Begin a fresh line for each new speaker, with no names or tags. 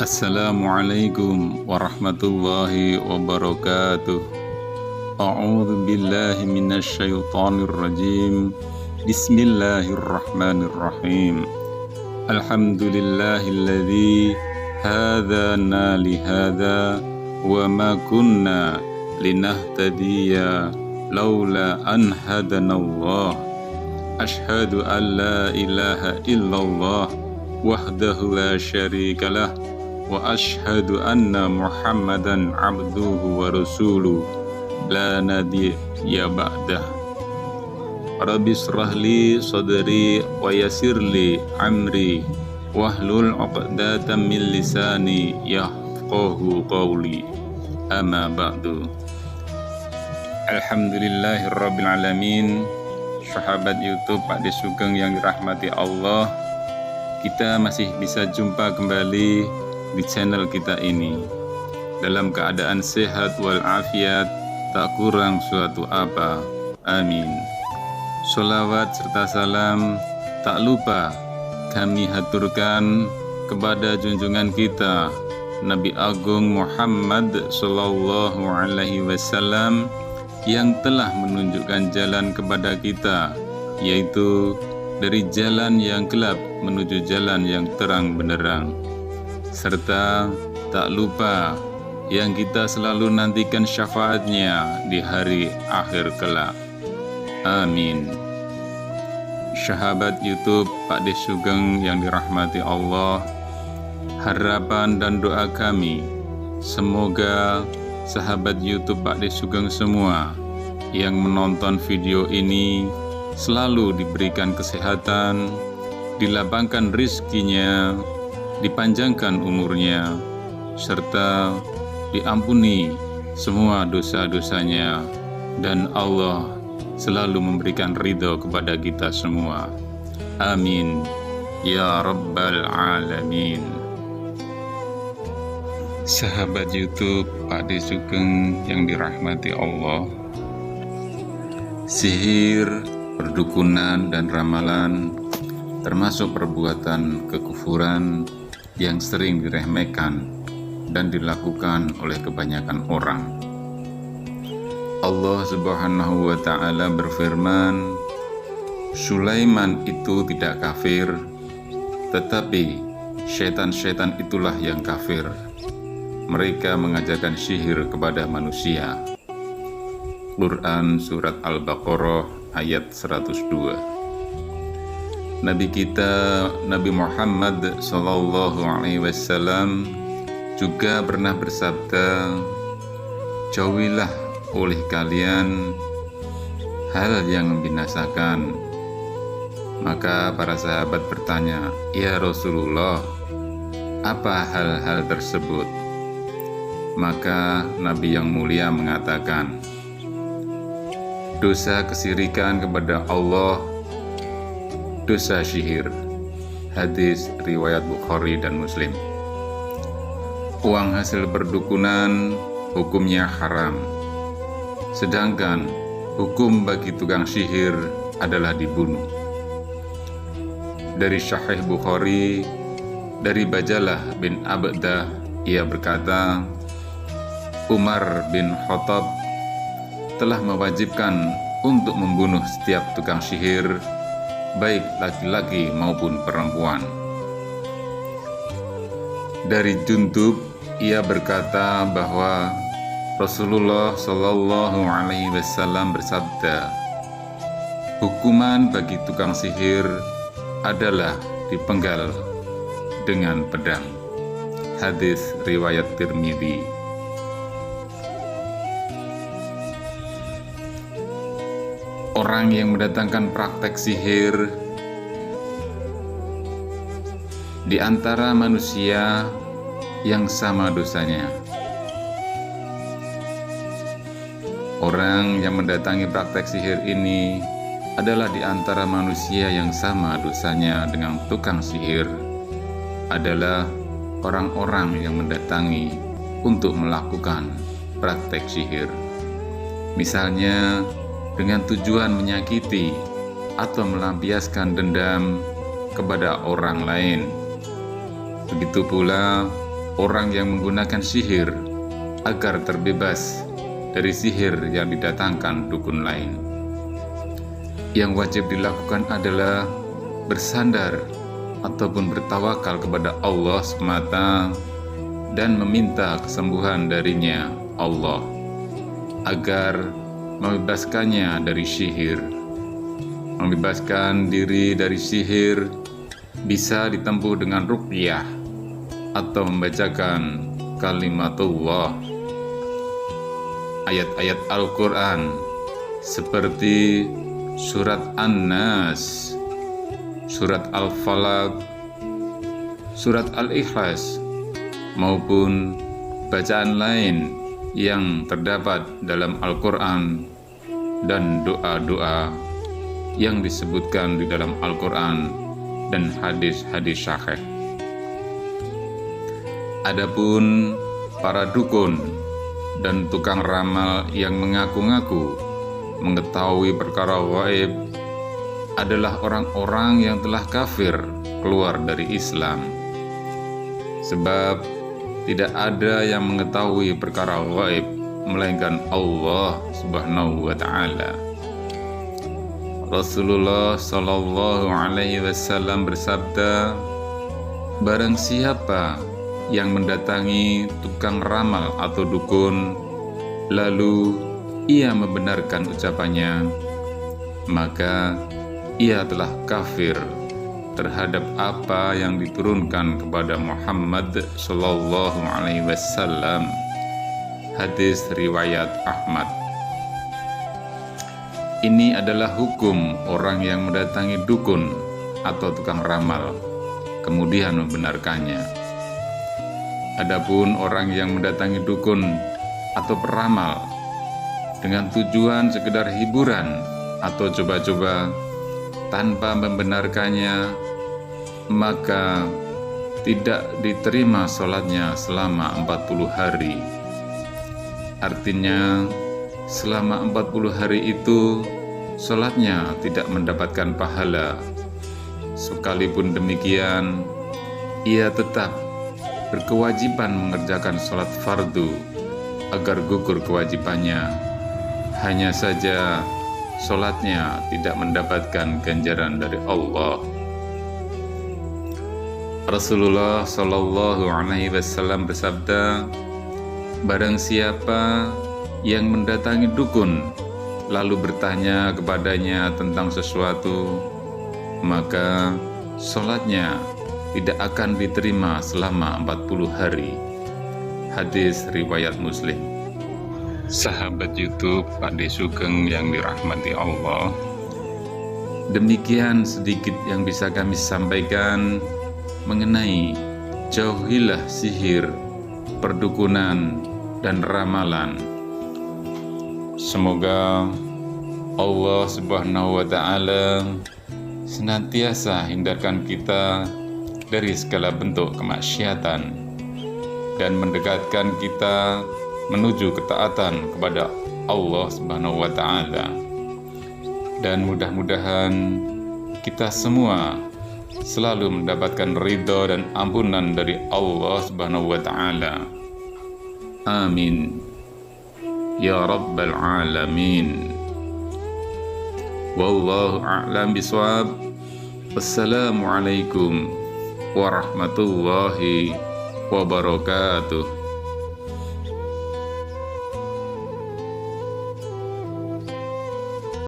Assalamualaikum warahmatullahi wabarakatuh. A'udzu billahi minasyaitonir rajim. Bismillahirrahmanirrahim. Alhamdulillahilladzi hadana lihada wa ma kunna linahtadiya laula an hadanallah. Asyhadu an la ilaha illallah wahdahu la syarikalah wa ashhadu anna Muhammadan abduhu wa rasuluh la nabiyya ba'dah. Rabbi shrah li sadri wa yassir li amri wahlul 'uqdatam min lisani yafqahu qawli. Amma ba'du. Alhamdulillahirabbil alamin. Sahabat YouTube Pak De Sugeng yang dirahmati Allah, kita masih bisa jumpa kembali di channel kita ini dalam keadaan sehat walafiat, tak kurang suatu apa. Amin. Sholawat serta salam tak lupa kami haturkan kepada junjungan kita Nabi Agung Muhammad Sallallahu Alaihi Wasallam yang telah menunjukkan jalan kepada kita, yaitu dari jalan yang gelap menuju jalan yang terang benderang. Serta tak lupa yang kita selalu nantikan syafaatnya di hari akhir kelak. Amin. Sahabat YouTube Pak De Sugeng yang dirahmati Allah, harapan dan doa kami semoga sahabat YouTube Pak De Sugeng semua yang menonton video ini selalu diberikan kesehatan, dilapangkan rizkinya, dipanjangkan umurnya, serta diampuni semua dosa-dosanya, dan Allah selalu memberikan ridho kepada kita semua. Amin ya rabbal alamin. Sahabat YouTube Pak De Sugeng yang dirahmati Allah, sihir, perdukunan, dan ramalan termasuk perbuatan kekufuran yang sering diremehkan dan dilakukan oleh kebanyakan orang. Allah Subhanahu wa Ta'ala berfirman, Sulaiman itu tidak kafir, tetapi syaitan-syaitan itulah yang kafir. Mereka mengajarkan sihir kepada manusia. Quran Surat Al-Baqarah ayat 102. Nabi kita Nabi Muhammad Sallallahu Alaihi Wasallam juga pernah bersabda, jauhilah oleh kalian hal yang membinasakan. Maka para sahabat bertanya, ya Rasulullah, apa hal-hal tersebut? Maka Nabi yang mulia mengatakan, dosa kesyirikan kepada Allah, dosa sihir. Hadis riwayat Bukhari dan Muslim. Uang hasil perdukunan hukumnya haram, sedangkan hukum bagi tukang sihir adalah dibunuh. Dari Sahih Bukhari, dari Bajalah bin Abdah, ia berkata, Umar bin Khattab telah mewajibkan untuk membunuh setiap tukang sihir, baik laki-laki maupun perempuan. Dari Jundub, ia berkata bahwa Rasulullah Shallallahu Alaihi Wasallam bersabda, hukuman bagi tukang sihir adalah dipenggal dengan pedang. Hadis riwayat Tirmidzi. Orang yang mendatangkan praktek sihir di antara manusia yang sama dosanya. Orang yang mendatangi praktek sihir ini adalah di antara manusia yang sama dosanya dengan tukang sihir, adalah orang-orang yang mendatangi untuk melakukan praktek sihir. Misalnya dengan tujuan menyakiti atau melampiaskan dendam kepada orang lain. Begitu pula orang yang menggunakan sihir agar terbebas dari sihir yang didatangkan dukun lain. Yang wajib dilakukan adalah bersandar ataupun bertawakal kepada Allah semata dan meminta kesembuhan darinya Allah agar membebaskannya dari sihir. Membebaskan diri dari sihir bisa ditempuh dengan ruqyah atau membacakan kalimatullah, ayat-ayat Al-Quran seperti surat An-Nas, surat Al-Falaq, surat Al-Ikhlas, maupun bacaan lain yang terdapat dalam Al-Quran dan doa-doa yang disebutkan di dalam Al-Quran dan hadis-hadis sahih. Adapun para dukun dan tukang ramal yang mengaku-ngaku mengetahui perkara gaib adalah orang-orang yang telah kafir keluar dari Islam. Sebab tidak ada yang mengetahui perkara gaib melainkan Allah Subhanahu wa ta'ala. Rasulullah sallallahu alaihi wasallam bersabda, barang siapa yang mendatangi tukang ramal atau dukun lalu ia membenarkan ucapannya, maka ia telah kafir terhadap apa yang diturunkan kepada Muhammad sallallahu alaihi wasallam. Hadis riwayat Ahmad. Ini adalah hukum orang yang mendatangi dukun atau tukang ramal kemudian membenarkannya. Adapun orang yang mendatangi dukun atau peramal dengan tujuan sekedar hiburan atau coba-coba tanpa membenarkannya, maka tidak diterima sholatnya selama 40 hari. Artinya selama 40 hari itu sholatnya tidak mendapatkan pahala. Sekalipun demikian, ia tetap berkewajiban mengerjakan sholat fardu agar gugur kewajibannya. Hanya saja sholatnya tidak mendapatkan ganjaran dari Allah. Rasulullah Shallallahu Alaihi Wasallam bersabda, barang siapa yang mendatangi dukun lalu bertanya kepadanya tentang sesuatu, maka sholatnya tidak akan diterima selama 40 hari. Hadis riwayat Muslim. Sahabat YouTube Pak De Sugeng yang dirahmati Allah, demikian sedikit yang bisa kami sampaikan mengenai jauhilah sihir, perdukunan, dan ramalan. Semoga Allah Subhanahu wa ta'ala senantiasa hindarkan kita dari segala bentuk kemaksiatan dan mendekatkan kita menuju ketaatan kepada Allah Subhanahu wa ta'ala. Dan mudah-mudahan kita semua selalu mendapatkan ridha dan ampunan dari Allah Subhanahu wa ta'ala. Amin ya rabbal alamin. Wallahu a'lam bishawab. Wassalamualaikum warahmatullahi wabarakatuh.